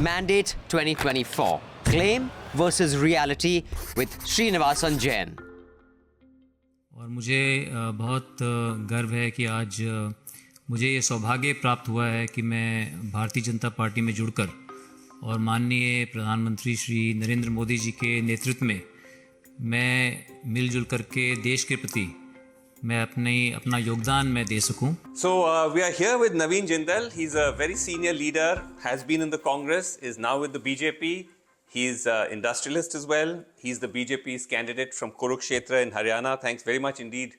Mandate 2024. Claim versus reality with Sreenivasan Jain. और मुझे बहुत गर्व है कि आज मुझे ये सौभाग्य प्राप्त हुआ है कि मैं भारतीय जनता पार्टी में जुड़कर और माननीय प्रधानमंत्री श्री नरेंद्र मोदी जी के नेतृत्व में मैं मिलजुल करके देश के प्रति मैं अपना योगदान मैं दे सकूं. So we are here with Naveen Jindal. He's a very senior leader, has been in the Congress, is now with the BJP. He's industrialist as well. He's the BJP's candidate from Kurukshetra in Haryana. Thanks very much indeed,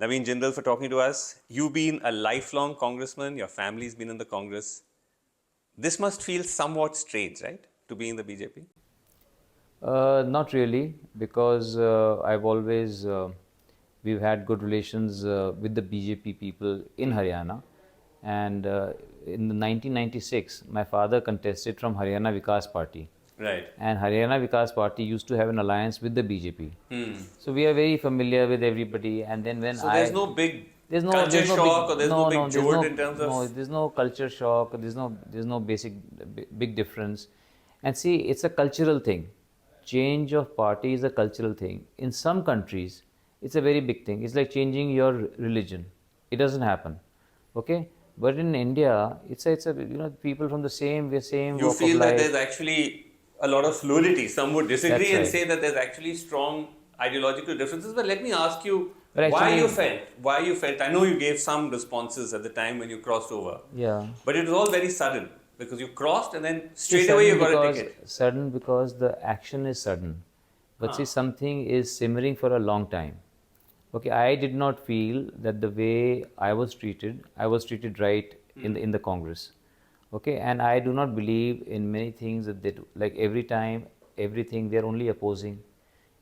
Naveen Jindal, for talking to us. You've been a lifelong congressman. Your family's been in the Congress. This must feel somewhat strange, right, to be in the BJP? Not really, because I've always we've had good relations with the BJP people in Haryana, and in 1996 my father contested from Haryana Vikas Party. Right. And Haryana Vikas Party used to have an alliance with the BJP. So we are very familiar with everybody. And then when there's no big culture shock, or there's no big jolt in terms of... No, there's no culture shock, there's no big difference. And see, it's a cultural thing. Change of party is a cultural thing. In some countries, it's a very big thing. It's like changing your religion. It doesn't happen. Okay? But in India, it's a people from the same walk of life. You feel that there's actually a lot of fluidity. Some would disagree and right. say that there's actually strong ideological differences. But let me ask you why you felt. I know you gave some responses at the time when you crossed over. Yeah. But it was all very sudden because you crossed and then straight away you got a ticket. Sudden because the action is sudden. But see, something is simmering for a long time. Okay, I did not feel that the way I was treated right in the Congress. Okay, and I do not believe in many things that they do. Like every time, everything, they are only opposing.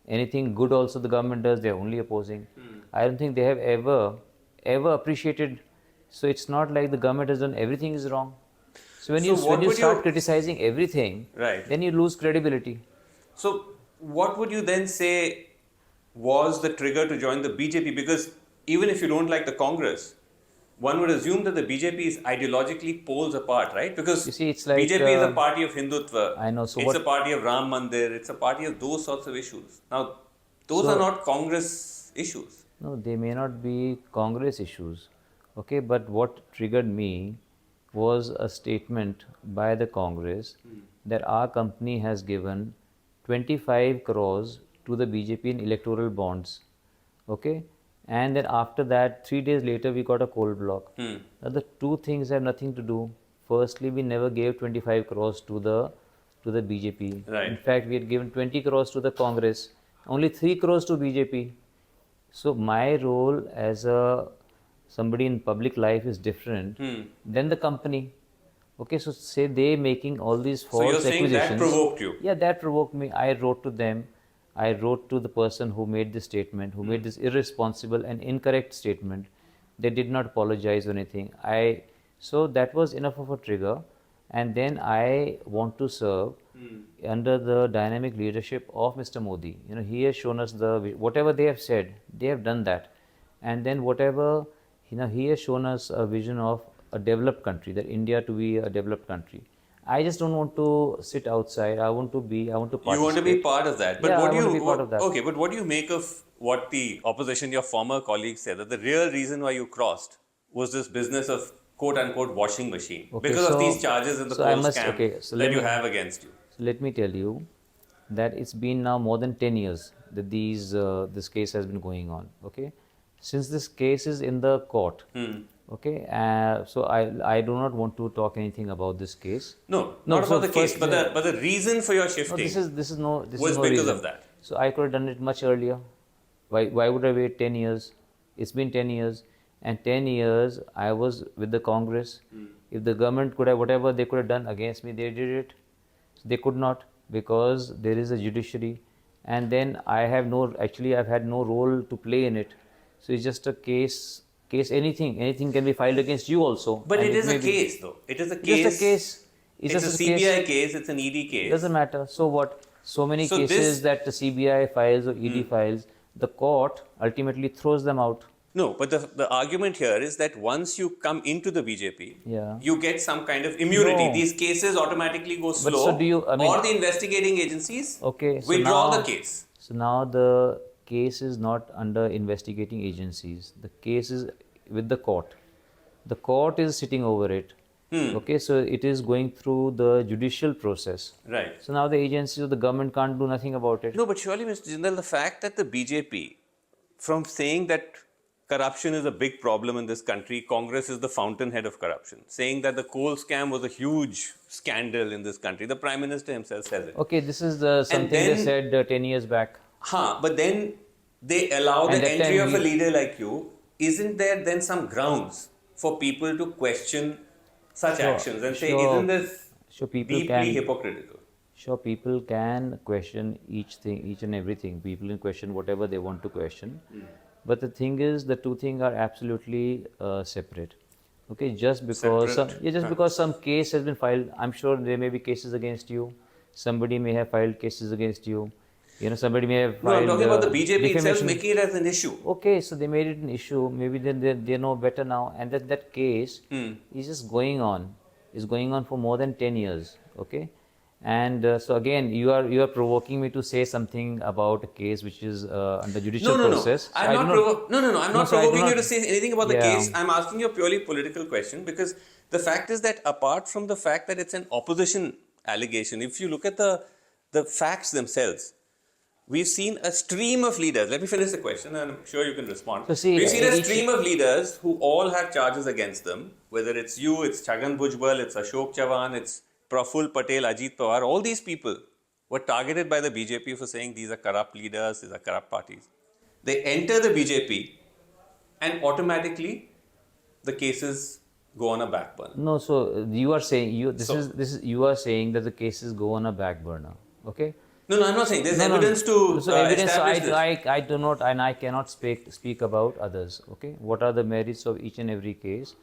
Anything good also the government does, they are only opposing. I don't think they have ever appreciated. So it's not like the government has done everything is wrong. So when you start criticizing everything, right, then you lose credibility. So what would you then say was the trigger to join the BJP? Because even if you don't like the Congress, one would assume that the BJP is ideologically poles apart, right? Because you see, it's like, BJP is a party of Hindutva. I know. So it's a party of Ram Mandir. It's a party of those sorts of issues. Now, those are not Congress issues. No, they may not be Congress issues. Okay, but what triggered me was a statement by the Congress that our company has given 25 crores to the BJP in electoral bonds. Okay? And then after that, 3 days later, we got a coal block. Now, the two things have nothing to do. Firstly, we never gave 25 crores to the BJP. Right. In fact, we had given 20 crores to the Congress, only 3 crores to BJP. So my role as somebody in public life is different than the company. Okay, so say they making all these false accusations. So you're saying that provoked you? Yeah, that provoked me. I wrote to them. I wrote to the person who made this statement, who made this irresponsible and incorrect statement. They did not apologize or anything. So that was enough of a trigger. And then I want to serve under the dynamic leadership of Mr. Modi. You know, he has shown us whatever they have said, they have done that. And then whatever, he has shown us a vision of a developed country, that India to be a developed country. I just don't want to sit outside. I want to participate. You want to be part of that. But yeah, I want to be part of that. Okay, but what do you make of what the opposition, your former colleagues said, that the real reason why you crossed was this business of quote-unquote washing machine? Okay, because of these charges in the coal scam that you have against you. So let me tell you that it's been now more than 10 years that this case has been going on. Okay, since this case is in the court. Okay, so I do not want to talk anything about this case. No, not about the case, but the reason for your shifting was because reason. of that. So I could have done it much earlier. Why would I wait 10 years? It's been 10 years, and 10 years I was with the Congress. If the government could have whatever they could have done against me, they did it. So they could not, because there is a judiciary, and then I've had no role to play in it. So it's just a case. Anything can be filed against you also. But it is a case, though. It is a case. Just a case. It's a CBI case. It's an ED case. Doesn't matter. So what? So many cases that the CBI files or ED files, the court ultimately throws them out. No, but the argument here is that once you come into the BJP, Yeah. you get some kind of immunity. No. These cases automatically go But slow, so do you- I mean- or the investigating agencies Okay, so withdraw now, the case. So now the case is not under investigating agencies. The case is with the court. The court is sitting over it. Okay, so it is going through the judicial process. Right. So now the agencies of the government can't do nothing about it. No, but surely, Mr. Jindal, the fact that the BJP, from saying that corruption is a big problem in this country, Congress is the fountainhead of corruption, saying that the coal scam was a huge scandal in this country, the Prime Minister himself says it. Okay, this is something they then- said 10 years back. But then they allow And the that entry time of a we- leader like you. Isn't there then some grounds for people to question such actions and say, isn't this Sure, people deeply can. hypocritical? Sure, people can question each and everything. People can question whatever they want to question. But the thing is, the two things are absolutely separate. Okay, just because Separate? because some case has been filed, I'm sure there may be cases against you. Somebody may have filed cases against you. You know, somebody may have No, filed. I'm talking about the BJP itself defamation. making it as an issue. Okay, so they made it an issue. Maybe then they know better now, and that case is just going on. Is going on for more than 10 years. Okay, and so again, you are provoking me to say something about a case which is under judicial process. So I'm not so I do provoking you not- to say anything about the Yeah. case. I'm asking you a purely political question because the fact is that apart from the fact that it's an opposition allegation, if you look at the facts themselves, we've seen a stream of leaders. Let me finish the question and I'm sure you can respond. So see, we've seen a each- stream of leaders who all have charges against them, whether it's you, it's Chhagan Bhujbal, it's Ashok Chavan, it's Praful Patel, Ajit Pawar. All these people were targeted by the BJP for saying these are corrupt leaders, these are corrupt parties. They enter the BJP and automatically the cases go on a back burner. No, so you are saying you are saying that the cases go on a back burner. Okay. No, I'm not saying. There's No, evidence to so evidence. establish this. I do not, and I cannot speak about others. Okay, what are the merits of each and every case?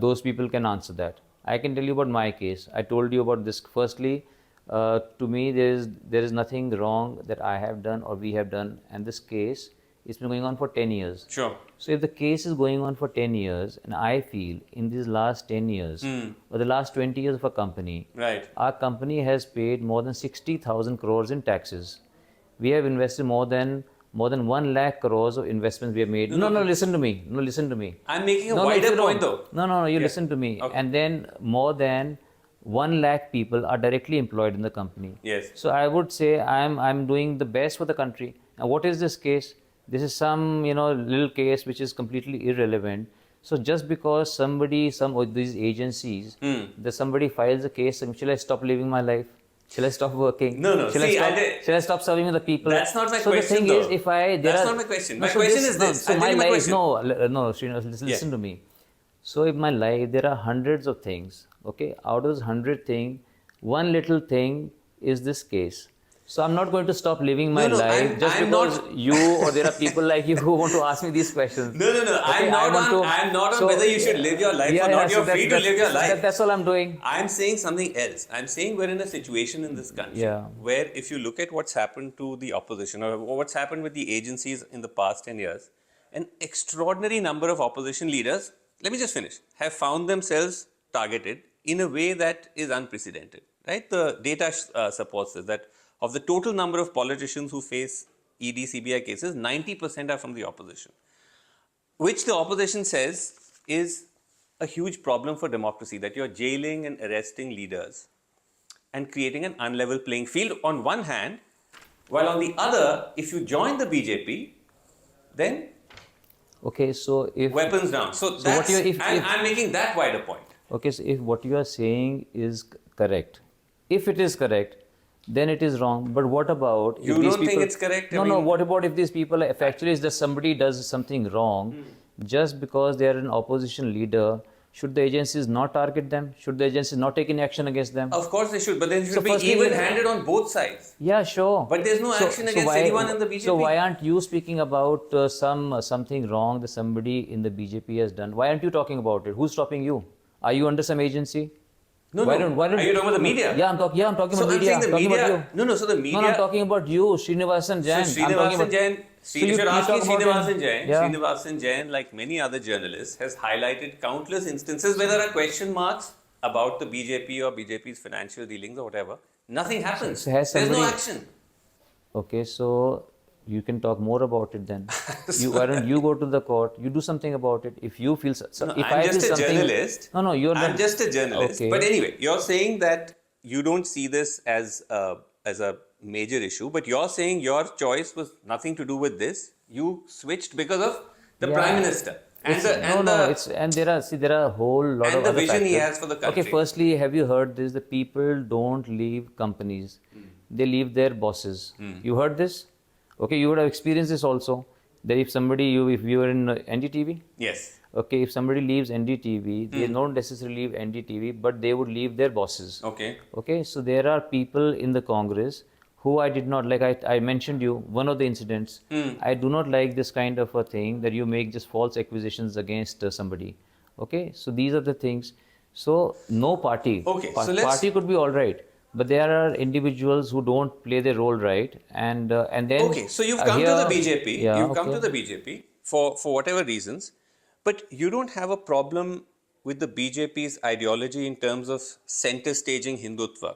Those people can answer that. I can tell you about my case. I told you about this. Firstly, to me, there is nothing wrong that I have done or we have done, and this case it's been going on for 10 years. Sure. So if the case is going on for 10 years, and I feel in these last 10 years or the last 20 years of a company, Right. our company has paid more than 60,000 crores in taxes. We have invested more than 1 lakh crores of investments we have made. No, listen to me. No, listen to me. I'm making a No, wider if you point don't- though. No, you listen to me. Okay. And then more than 1 lakh people are directly employed in the company. Yes. So I would say I'm doing the best for the country. Now what is this case? This is some little case which is completely irrelevant. So just because some of these agencies, that somebody files a case, shall I stop living my life? Shall I stop working? No. Shall I stop serving the people? That's not my so question, the thing though. is, That's not my question. My question is this. So I'll my tell you my life, question. no, Sreenivasan, listen to me. So in my life, there are hundreds of things. Okay, out of those 100 things, one little thing is this case. So I'm not going to stop living my No, life just I'm because not- you or there are people like you who want to ask me these questions. No. Okay, I'm not on whether you should live your life or not. You're free to live your life. That's all I'm doing. I'm saying something else. I'm saying we're in a situation in this country where if you look at what's happened to the opposition or what's happened with the agencies in the past 10 years, an extraordinary number of opposition leaders, let me just finish, have found themselves targeted in a way that is unprecedented. Right? The data supports this, that of the total number of politicians who face ED, CBI cases, 90% are from the opposition, which the opposition says is a huge problem for democracy, that you're jailing and arresting leaders and creating an unlevel playing field on one hand, while on the other, if you join the BJP, then Okay, so if weapons down. So what that's, you- I'm making that wider point. Okay, so if what you are saying is correct, if it is correct, then it is wrong. But what about You if these don't think people, it's correct? I No, mean- what about if these people, if actually is that somebody does something wrong, just because they are an opposition leader, should the agencies not target them? Should the agencies not take any action against them? Of course they should, but then it should So be firstly, even-handed on both sides. Yeah, sure. But there's no action against anyone in the BJP. So why aren't you speaking about something wrong that somebody in the BJP has done? Why aren't you talking about it? Who's stopping you? Are you under some agency? No, Why no. don't Are you talking about the media? Yeah, I'm talking about So I'm media. saying the Talking media. about you. No, so the media. No, I'm talking about you, Sreenivasan Jain. So I'm talking Sreenivasan about. Jain, So you if you're asking talk about Sreenivasan him. Jain, Yeah. Sreenivasan Jain, like many other journalists, has highlighted countless instances where there are question marks about the BJP or BJP's financial dealings or whatever. Nothing happens. So has There's no somebody- action. Okay, so you can talk more about it then. Why don't you go to the court? You do something about it. If you feel, No, if I'm I just feel a something, journalist. No, you're I'm not. just a journalist. Okay. But anyway, you're saying that you don't see this as a major issue, but you're saying your choice was nothing to do with this. You switched because of the Yeah. Prime Minister. And There are a whole lot and of the other vision he factors. has for the country. Okay, firstly, have you heard this? The people don't leave companies; they leave their bosses. You heard this? Okay, you would have experienced this also. That if you were in NDTV, Yes. okay, if somebody leaves NDTV, they don't necessarily leave NDTV, but they would leave their bosses. Okay. Okay, so there are people in the Congress who I did not like. I mentioned you one of the incidents. I do not like this kind of a thing that you make just false accusations against somebody. Okay, so these are the things. So no party. Okay, so let's- party could be all right, but there are individuals who don't play their role right, and then. Okay, so you've come to the BJP. Yeah, You've come okay. to the BJP for whatever reasons, but you don't have a problem with the BJP's ideology in terms of center staging Hindutva,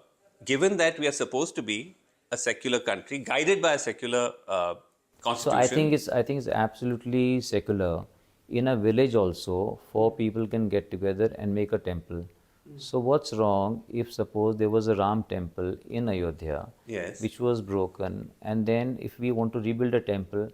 given that we are supposed to be a secular country guided by a secular So constitution. I think it's absolutely secular. In a village also, 4 people can get together and make a temple. So what's wrong if suppose there was a Ram temple in Ayodhya, Yes. which was broken, and then if we want to rebuild a temple,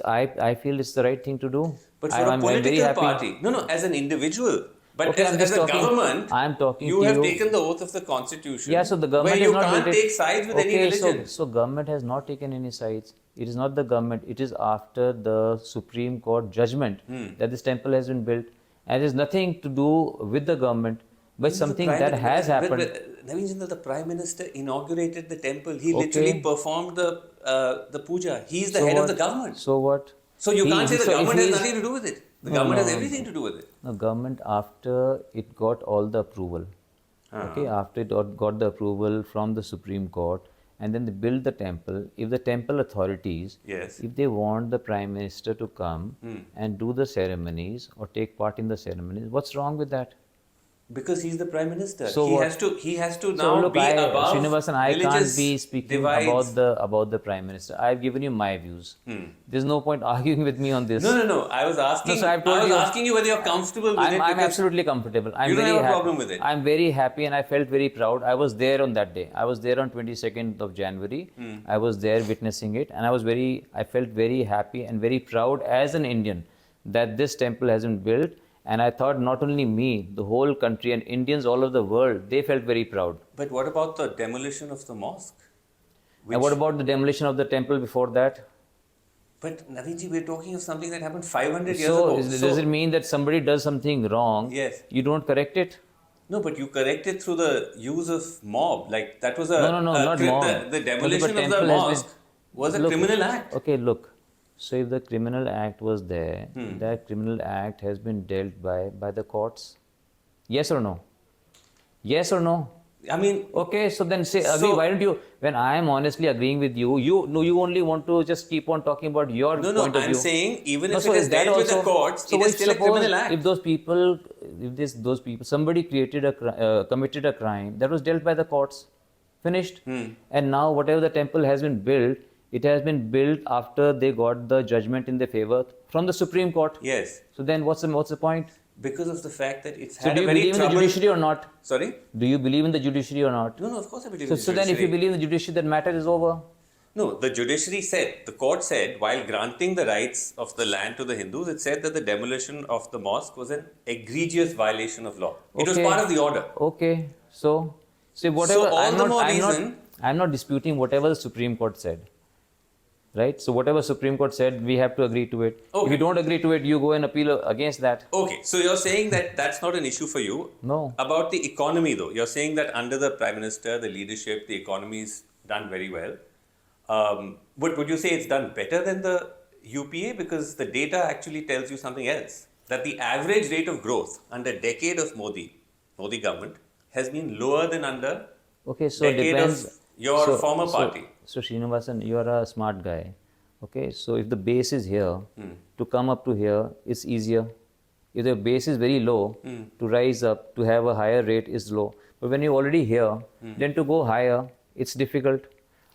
I feel it's the right thing to do. But for I'm a very political happy. party, no, as an individual. But Okay, I'm as just a talking- government, I'm talking you to have you. taken the oath of the constitution. Yeah, so the government where you has not can't built it. take sides with any religion. So government has not taken any sides. It is not the government. It is after the Supreme Court judgment that this temple has been built, and it has nothing to do with the government, but something that has happened. Naveen Jindal, the Prime Minister, inaugurated the temple. He Okay. literally performed the puja. He's the So head what? of the government. So what? So you can't say the so if government has he is- nothing to do with it. The No, government has no. everything to do with it. The government, after it got all the approval, okay, after it got the approval from the Supreme Court, and then they built the temple. If the temple authorities, Yes. if they want the Prime Minister to come and do the ceremonies or take part in the ceremonies, what's wrong with that? Because he's the Prime Minister. So he what? has to now So look, be above Sreenivasan, I can't religious be speaking divides. about the Prime Minister. I've given you my views. There's no point arguing with me on this. No. I was asking. No, so I've told I was you- asking you whether you're comfortable with it. I'm because absolutely comfortable. I'm You don't very have a happy. problem with it? I'm very happy and I felt very proud. I was there on that day. I was there on 22nd of January. I was there witnessing it, and I felt very happy and very proud as an Indian that this temple has been built. And I thought not only me, the whole country and Indians all over the world, they felt very proud. But what about the demolition of the mosque? And what about the demolition of the temple before that? But Naveenji, we're talking of something that happened 500 years So, ago. does it mean that somebody does something wrong? Yes. You don't correct it? No, but you correct it through the use of mob. Like that was a No, not mob. The But demolition of the temple has mosque was a Look, criminal act. Okay, look. So if the criminal act was there, that criminal act has been dealt by the courts. Yes or no? Yes or no? I mean, Okay, so then say, So- agree, why don't you, when I am honestly agreeing with you, you only want to just keep on talking about your no, point of I'm view. saying even No, if so it is that dealt with the also- courts, so it is if still a suppose criminal act. If those people, somebody committed a crime, that was dealt by the courts, finished. And now whatever the temple has been built, it has been built after they got the judgment in their favor from the Supreme Court. Yes, So then what's the point? because of the fact that it's So had do a you very believe in the troubled... judiciary or not? Sorry? Do you believe in the judiciary or not? No, of course I believe So, in the so then if you judiciary. believe in the judiciary, that matter is over. No, the judiciary said, the court said, while granting the rights of the land to the Hindus, it said that the demolition of the mosque was an egregious violation of law. It was Okay. part of the order. Okay, so see whatever. So all the more reason- I'm not disputing whatever the Supreme Court said. Right? So whatever Supreme Court said, we have to agree to it. If Okay. you don't agree to it, you go and appeal against that. Okay, so you're saying that that's not an issue for you. No. About the economy, though, you're saying that under the Prime Minister, the leadership, the economy is done very well. But would you say it's done better than the UPA? Because the data actually tells you something else. That the average rate of growth under a decade of Modi government has been lower than under Okay, so it decade depends. of your former party. So Sreenivasan, you are a smart guy. Okay, so if the base is here, to come up to here, it's easier. If the base is very low, to rise up, to have a higher rate is low. But when you're already here, then to go higher, it's difficult.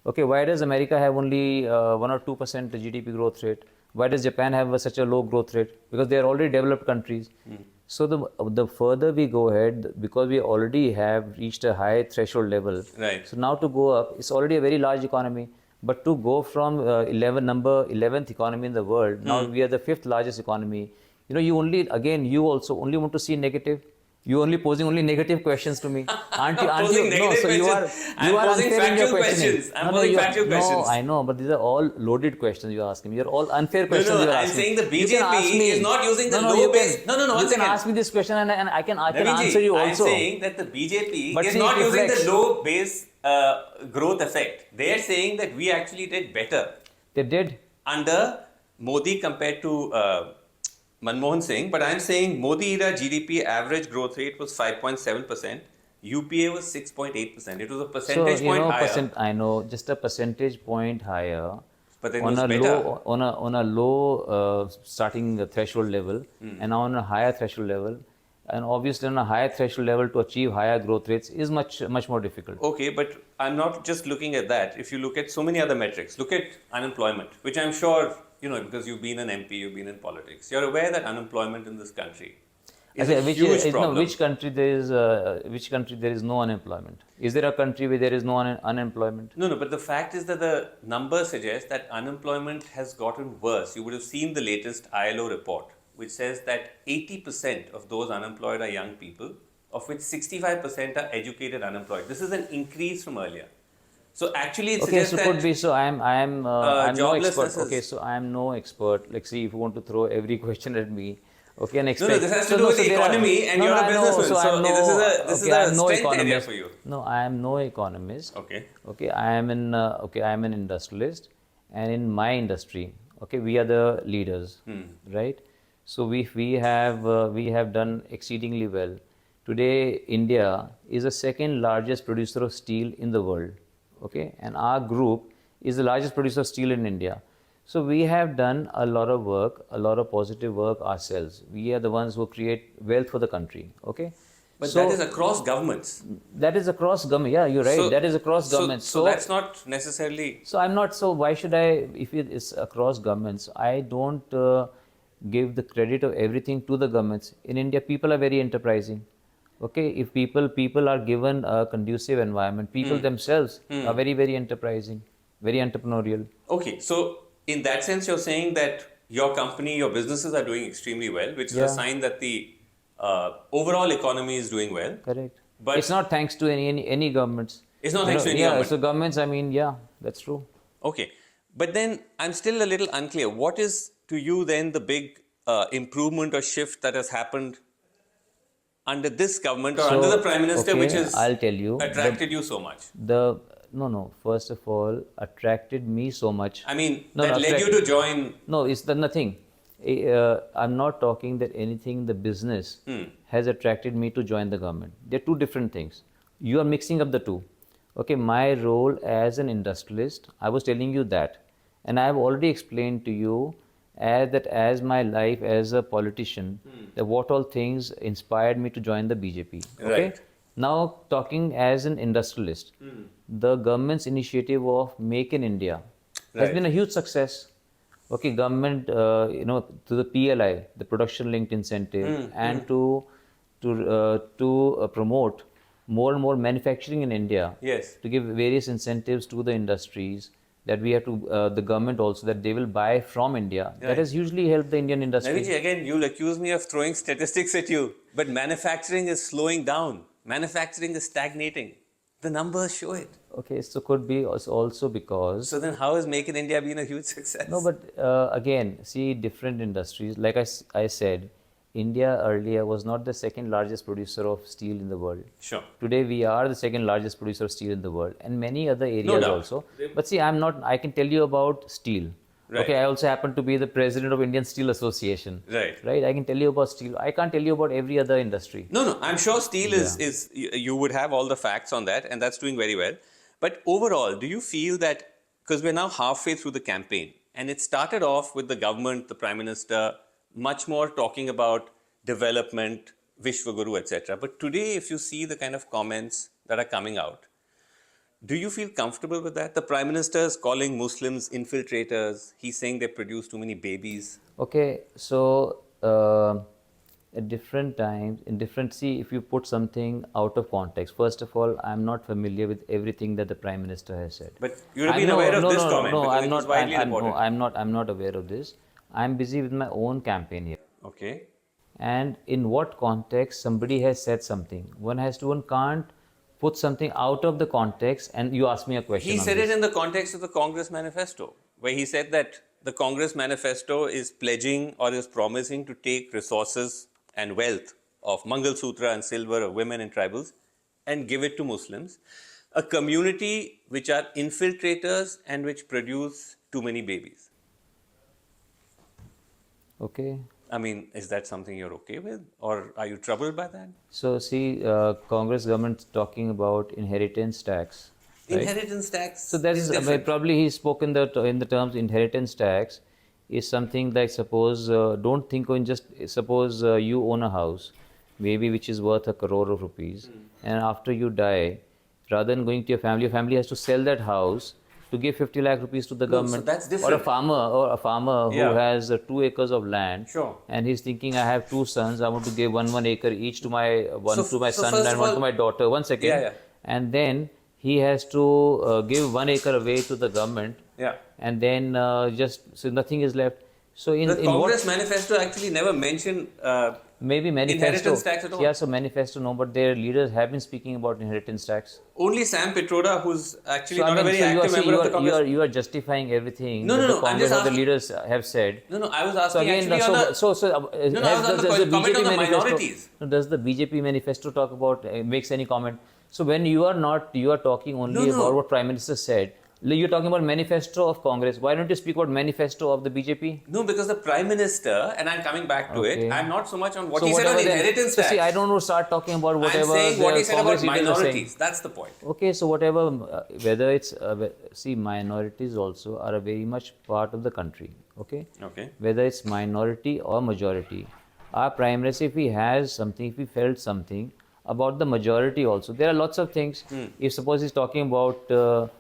Okay, why does America have only 1 or 2% GDP growth rate? Why does Japan have such a low growth rate? Because they are already developed countries. So the further we go ahead, because we already have reached a high threshold level. Right. So now to go up, it's already a very large economy. But to go from number 11th economy in the world, now we are the 5th largest economy. You know, you also only want to see negative. You only posing only negative questions to me. Aren't you? Posing negative No, so you are questions. I'm posing unfair in your factual questioning. questions. I'm posing factual questions. No, I know, but these are all loaded questions you're asking me. You're all unfair questions you're I'm asking. saying the You can ask BJP me. is not using the you low base. can- No, You one can second. ask me this question and I can Naveen ji, answer you also. I'm saying that the BJP But is see, not it using the reflects. low base growth effect. They are saying that we actually did better They did. under Modi compared to Manmohan Singh. But I'm saying Modi era GDP average growth rate was 5.7%. UPA was 6.8%. It was a percentage So, point higher. I know, just a percentage point higher. But then it on was a better. low on a low starting threshold level and now on a higher threshold level, and obviously on a higher threshold level to achieve higher growth rates is much more difficult. Okay, but I'm not just looking at that. If you look at so many other metrics, look at unemployment, which I'm sure, because you've been an MP, you've been in politics, you're aware that unemployment in this country is a huge problem. Which country there is no unemployment? Is there a country where there is no unemployment? No, but the fact is that the numbers suggest that unemployment has gotten worse. You would have seen the latest ILO report, which says that 80% of those unemployed are young people, of which 65% are educated unemployed. This is an increase from earlier. So actually, it Okay, suggests so that could be. So I'm no expert. joblessness Okay, is- so I'm no expert. Like, see, if you want to throw every question at me, okay, and No, expect. this has to do with the there are- economy and No, you're no, a I know. businessman. So I'm no. This is okay, a I'm no strength area economist. for you. No, I am no economist. Okay. Okay, I am an industrialist, and in my industry, okay, we are the leaders, right? So we have done exceedingly well. Today, India is the second largest producer of steel in the world, okay, and our group is the largest producer of steel in India. So we have done a lot of work, a lot of positive work ourselves. We are the ones who create wealth for the country, okay. But So that is across governments. that is across government. Yeah, you're right. So- that is across governments. So that's not necessarily. So I'm not. So why should I? If it is across governments, I don't give the credit of everything to the governments. In India, people are very enterprising. Okay, if people are given a conducive environment, people themselves are very enterprising, very entrepreneurial. Okay, so in that sense, you're saying that your company, your businesses are doing extremely well, which is Yeah. a sign that the overall economy is doing well. Correct. But- it's not thanks to any governments. It's not thanks to any yeah, government. so governments. I mean, yeah, that's true. Okay, but then I'm still a little unclear. What is to you then the big improvement or shift that has happened under this government or So, under the Prime Minister, okay, which has I'll tell you, attracted you so much? No. First of all, attracted me so much. I mean, No, that led you to join. No, it's the nothing. I'm not talking that anything in the business has attracted me to join the government. They're two different things. You are mixing up the two. Okay, my role as an industrialist, I was telling you that. And I have already explained to you as my life as a politician, that what all things inspired me to join the BJP. Okay? Right. Now, talking as an industrialist, the government's initiative of Make in India has Right. been a huge success. Okay, government, to the PLI, the production-linked incentive, and to promote more and more manufacturing in India. Yes. To give various incentives to the industries that we have to, the government also, that they will buy from India. Right. That has hugely helped the Indian industry. Naveen ji, again, you'll accuse me of throwing statistics at you, but manufacturing is slowing down. Manufacturing is stagnating. The numbers show it. Okay, so could be also because. So then how has Make in India been a huge success? No, but again, see, different industries. Like I said, India earlier was not the second largest producer of steel in the world. Sure. Today we are the second largest producer of steel in the world, and many other areas doubt. also. But see, I can tell you about steel. Right. Okay, I also happen to be the president of Indian Steel Association. Right. Right. I can tell you about steel. I can't tell you about every other industry. No, I'm sure steel is you would have all the facts on that, and that's doing very well. But overall, do you feel that, because we're now halfway through the campaign, and it started off with the government, the Prime Minister, much more talking about development, Vishwaguru, etc. But today, if you see the kind of comments that are coming out, do you feel comfortable with that? The Prime Minister is calling Muslims infiltrators. He's saying they produce too many babies. Okay, so at different times, in different, see, if you put something out of context, first of all, I'm not familiar with everything that the Prime Minister has said. But you've been aware of this comment no, because I'm it was not, widely I'm, reported. no, I'm not aware of this. I'm busy with my own campaign here. Okay. And in what context somebody has said something. One can't put something out of the context and you ask me a question. He on said this. it in the context of the Congress manifesto, where he said that the Congress manifesto is pledging or is promising to take resources and wealth of Mangal Sutra and silver of women and tribals and give it to Muslims, a community which are infiltrators and which produce too many babies. Okay. I mean, is that something you're okay with, or are you troubled by that? So see, Congress government talking about inheritance tax. Right? Inheritance tax. So that is probably he spoke in the terms inheritance tax is something like suppose don't think on just suppose you own a house maybe which is worth 1 crore of rupees and after you die rather than going to your family has to sell that house to give 50 lakh rupees to the government. So that's different. Or a farmer who has 2 acres of land Sure. and he's thinking I have 2 sons, I want to give one acre each to my son first and of one all- to my daughter. 1 second. Yeah. And then he has to give 1 acre away to the government. Yeah. And then so nothing is left. So The Congress manifesto actually never mentioned maybe manifesto. inheritance tax at all. Yeah, so manifesto no, but their leaders have been speaking about inheritance tax. Only Sam Pitroda, who's actually So, not a very active member of the Congress. you are justifying everything No, that no, the no, I'm Congress just or the asking- leaders have said. No, I was So asking again, actually on the... I was on the comment on the minorities. Does the BJP manifesto talk about makes any comment? So when you are talking only No. about what Prime Minister said. You're talking about manifesto of Congress. Why don't you speak about manifesto of the BJP? No, because the Prime Minister, and I'm coming back to it, I'm not so much on what So he said on whatever inheritance so tax. see, I don't want to start talking about whatever I'm saying what the he said Congress about leaders are saying. minorities. That's the point. Okay, so whatever, whether it's, see, minorities also are a very much part of the country, okay? Okay. Whether it's minority or majority. Our Prime Minister, if he has something, if he felt something about the majority also, there are lots of things. If suppose he's talking about,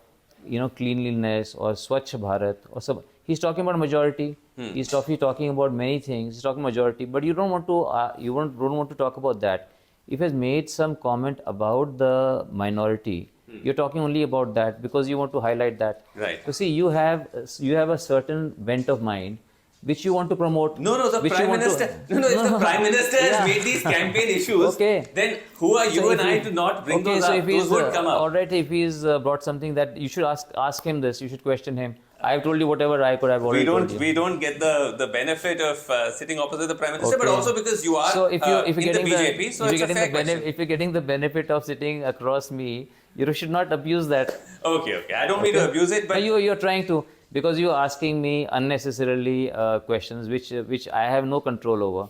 cleanliness or Swachh Bharat, or some, he's talking about majority. He's talking about many things. He's talking majority, but you don't want to talk about that. If he has made some comment about the minority, you're talking only about that because you want to highlight that. Right. So see, you have a certain bent of mind which you want to promote. No, the which Prime you want Minister. To, If the Prime Minister has Yeah. made these campaign issues, Okay. then who are you So and if I he- to not bring okay, those so up? if he's, Those would come up. all right, if he's brought something that you should ask him this, you should question him. I've told you whatever I could have already told you. We don't get the benefit of sitting opposite the Prime Minister, but Okay. also because you are So if you're in the getting BJP, so it's a fair question. if you're getting the benefit of sitting across me, you should not abuse that. Okay. I don't mean to abuse it, but You're trying to, because you're asking me unnecessarily questions which I have no control over.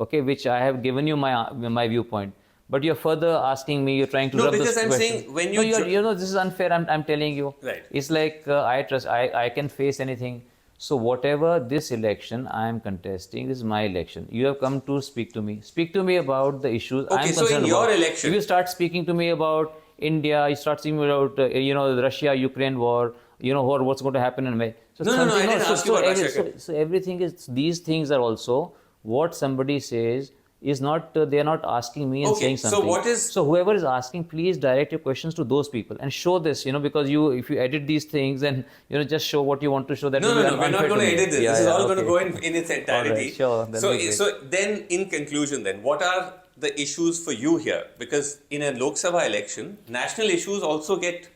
Okay, which I have given you my viewpoint. But you're further asking me, you're trying to No, rub this because I'm question. saying when No, you this is unfair. I'm telling you. Right. It's like I can face anything. So whatever this election I am contesting, this is my election. You have come to speak to me. Speak to me about the issues Okay, I'm so in concerned your about. election- If you start speaking to me about India, you start speaking about the Russia-Ukraine war, or what's going to happen in May. So No, I didn't ask you about Russia. so everything is, these things are also what somebody says is not, they are not asking me and Okay, saying so something. what is- So whoever is asking, please direct your questions to those people and show this, because if you edit these things and, just show what you want to show. That No, will be we're not unfair going to me. edit this. Yeah, This is yeah, all going to okay. go in its entirety. All right, sure, that'll So, be great. so then, in conclusion, then, what are the issues for you here? Because in a Lok Sabha election, national issues also get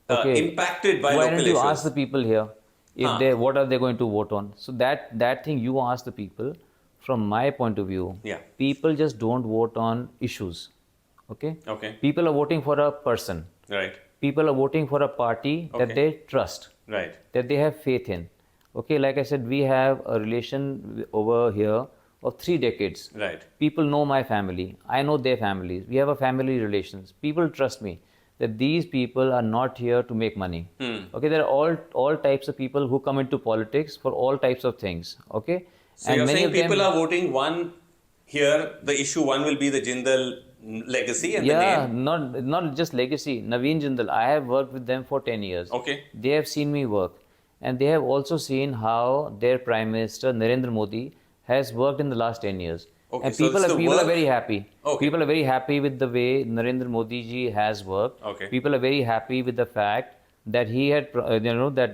impacted by Why local don't you issues. ask the people here if what are they going to vote on? So that thing you ask the people. From my point of view, Yeah. people just don't vote on issues. Okay? Okay. People are voting for a person. Right. People are voting for a party that Okay. they trust, Right. that they have faith in. Okay, like I said, we have a relation over here of 3 decades. Right. People know my family. I know their families. We have a family relations. People trust me that these people are not here to make money. Okay, there are all types of people who come into politics for all types of things. Okay, So you're saying people are voting one here. The issue one will be the Jindal legacy and the name. not just legacy. Naveen Jindal. I have worked with them for 10 years. Okay. They have seen me work, and they have also seen how their Prime Minister Narendra Modi has worked in the last 10 years. Okay, And so people it's the are work- very happy. Okay. People are very happy with the way Narendra Modi ji has worked. Okay. People are very happy with the fact that he had, that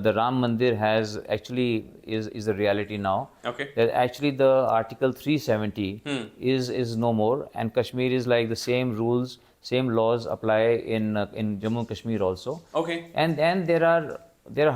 the Ram Mandir has actually is a reality now. Okay. That actually the Article 370 is no more, and Kashmir is like the same rules, same laws apply in Jammu and Kashmir also. Okay. And there are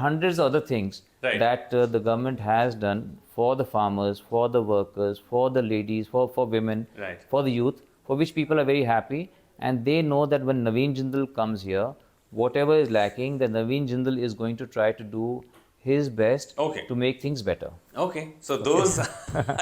hundreds of other things Right. that the government has done for the farmers, for the workers, for the ladies, for women, Right. for the youth, for which people are very happy, and they know that when Naveen Jindal comes here, whatever is lacking, that Naveen Jindal is going to try to do his best Okay. to make things better. Okay. So those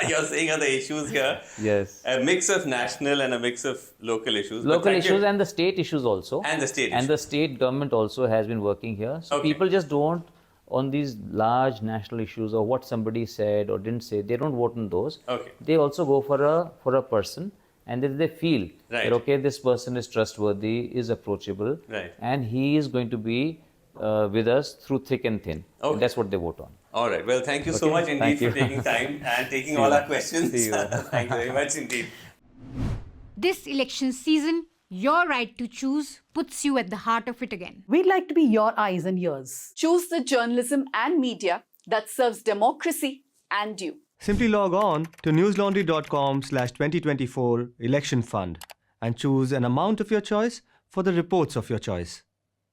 you're saying are the issues here. Yes. A mix of national and a mix of local issues. But Local thank you. issues and the state issues also. And the state And issues. the state government also has been working here. So Okay. people just don't, on these large national issues or what somebody said or didn't say, they don't vote on those. Okay. They also go for a person, and then they feel Right. that, okay, this person is trustworthy, is approachable, Right. and he is going to be with us through thick and thin. Okay. And that's what they vote on. All right. Well, thank you so Okay. much indeed Thank for you. taking time and taking all our questions. See you. Thank you very much indeed. This election season, your right to choose puts you at the heart of it again. We'd like to be your eyes and ears. Choose the journalism and media that serves democracy and you. Simply log on to newslaundry.com/2024 election fund and choose an amount of your choice for the reports of your choice.